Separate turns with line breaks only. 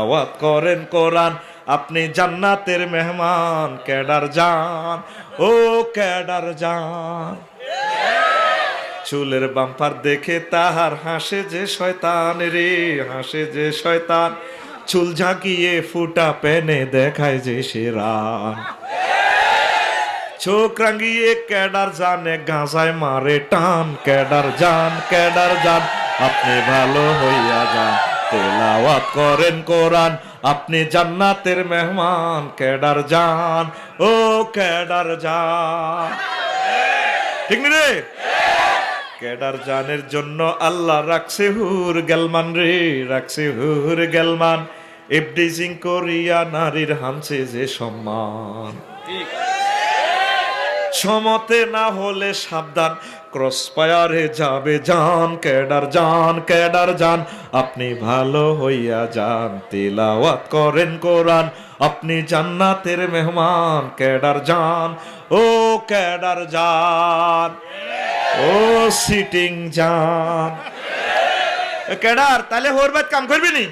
আওয়াজ করেন কোরআন, আপনি জান্নাতের মেহমান। ক্যাডার জান, ও ক্যাডার জান। চুলের বাম্পার দেখে তাহার হাসে যে শয়তান রে, হাসে যে শয়তান। চুল ঝাঁকিয়ে ফুটা পেনে দেখায় যে সে রান। চোখ রাঙিয়ে ক্যাডার জানে গাঁজায় মারে টান। ক্যাডার জান, ক্যাডার জান, আপনি ভালো হইয়া যান। তেলাওয়াত করেন কোরআন, আপনি জান্নাতের মেহমান। ক্যাডার জান, ও ক্যাডার জান। ঠিক নি রে? ক্যাডার জানের জন্য আল্লাহ রাখছে হুর গেলমান রে, রাখছে হুর গেলমান। এফডিজিং করিয়া নারীর হানছে যে সম্মান। সমতে না হলে সাবধান, ক্রস ফায়ারে যাবে জান। ক্যাডার জান, ক্যাডার জান, আপনি ভালো হইয়া যান। তেলাওয়াত করেন কোরআন, আপনি জান্নাতের মেহমান। ক্যাডার জান, ও ক্যাডার জান, ও সিটিং জান। ক্যাডার তাহলে হোর বাদ কাম করবি নি?